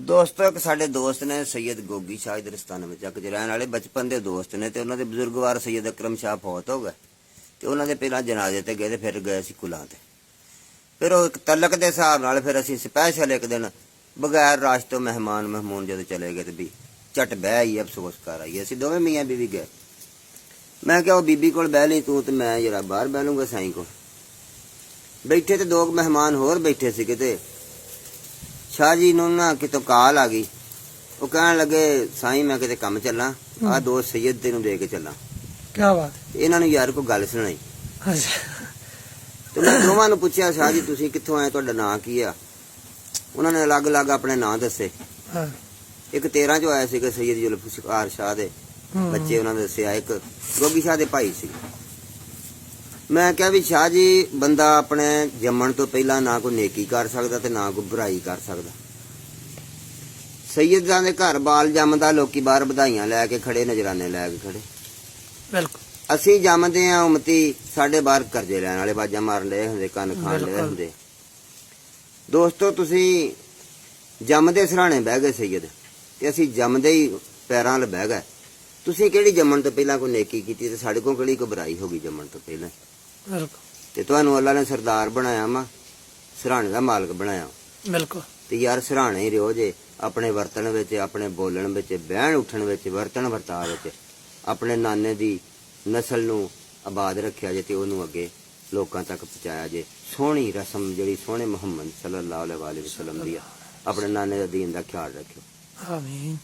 ਦੋਸਤੋ ਇੱਕ ਸਾਡੇ ਦੋਸਤ ਨੇ ਸੈयद ਗੋਗੀ ਸ਼ਾਹ ਇਦਰਿਸਤਾਨ ਵਿੱਚ ਇੱਕ ਰਹਿਣ ਵਾਲੇ ਬਚਪਨ ਦੇ ਦੋਸਤ ਨੇ ਤੇ ਉਹਨਾਂ ਦੇ ਬਜ਼ੁਰਗਵਾਰ ਸੈयद ਅਕਰਮ ਸ਼ਾਹ ਫੌਤ ਹੋ ਗਏ ਤੇ ਉਹਨਾਂ ਦੇ ਪਹਿਲਾਂ ਜਨਾਜ਼ੇ ਤੇ ਗਏ ਤੇ ਫਿਰ ਗਏ ਸੀ ਕੁਲਾਂ ਤੇ। ਫਿਰ ਉਹ ਇੱਕ ਤਲਕ ਦੇ ਹਿਸਾਬ ਨਾਲ ਫਿਰ ਅਸੀਂ ਸਪੈਸ਼ਲ ਇੱਕ ਦਿਨ ਬਗੈਰ ਰਾਸ਼ ਤੋਂ ਮਹਿਮਾਨ ਜਦੋਂ ਚਲੇ ਗਏ ਤੇ ਵੀ ਝਟ ਬਹਿ ਹੀ ਅਫਸੋਸ ਕਰ ਆਈਏ। ਅਸੀਂ ਦੋਵੇਂ ਮੀਆਂ ਬੀਵੀ ਗਏ। ਮੈਂ ਕਿਹਾ ਉਹ ਬੀਬੀ ਕੋਲ ਬਹਿ ਲਈ ਤੂੰ ਤੇ ਮੈਂ ਜਰਾ ਬਾਹਰ ਬਹਿ ਲੂੰਗਾ ਸਾਈਂ ਕੋਲ। ਬੈਠੇ ਤੇ ਦੋ ਮਹਿਮਾਨ ਹੋਰ ਬੈਠੇ ਸੀ ਕਿਤੇ। शाह जी नूं ना कितों काल आ गई। वो कहन लगे साईं मैं किते कम चलना आ दो सैयद तेनू दे के चलना। क्या बात है? इन्हां नूं यार कोई गल सुनाई। तो मैं दोवां नूं पुछया शाह जी तुसीं कित्थों आए तुहाडा नां की आ? उन्हां ने अलग अलग अपने नां दस्से। एक 13 चो आया सीगा सैयद जुल्फिकार शाह दे बच्चे उन्हां ने दस्सिया, एक गोगी शाह दे भाई सी। मैं क्या भी शाह जी बंदा अपने जम्मण तो पहला ना कोई नेकी कर सकदा ते ना कोई बुराई कर सकदा। सैयदां दे घर बाल जमदा लोकी बाहर बधाइयां लैके खड़े नजराने लैके खड़े। बिल्कुल असीं जमदे आ उमती साडे बाहर करजे लैण वाले बाजा मारन लए हुंदे कन खाण लए हुंदे। दोस्तों तुसीं जमदे सराणे बह गए सैयद ते असीं जमदे ही पैरां अल बह गए। तुसीं किहड़ी जम्मण तो पहला कोई नेकी कीती ते साडे कोल किहड़ी कोई बुराई हो गई जम्मण तो पहला? ते तुहानू अल्लाह ने सरदार बनाया मा सराणे दा मालक बनाया। बिल्कुल ते यार सराणे ही रहो जे अपने वर्तन विच अपने बोलण विच बहन उठण विच वर्तन वर्ताव विच अपने नाने दी नस्ल नू आबाद रखिया जे ते ओनू अगे लोकां तक पहुंचाया जे। सोहनी रस्म जिहड़ी सोहणे मुहम्मद सल्लल्लाहु अलैहि वसल्लम दी अपने नाने दा दीन दा ख्याल रखियो। आमीन।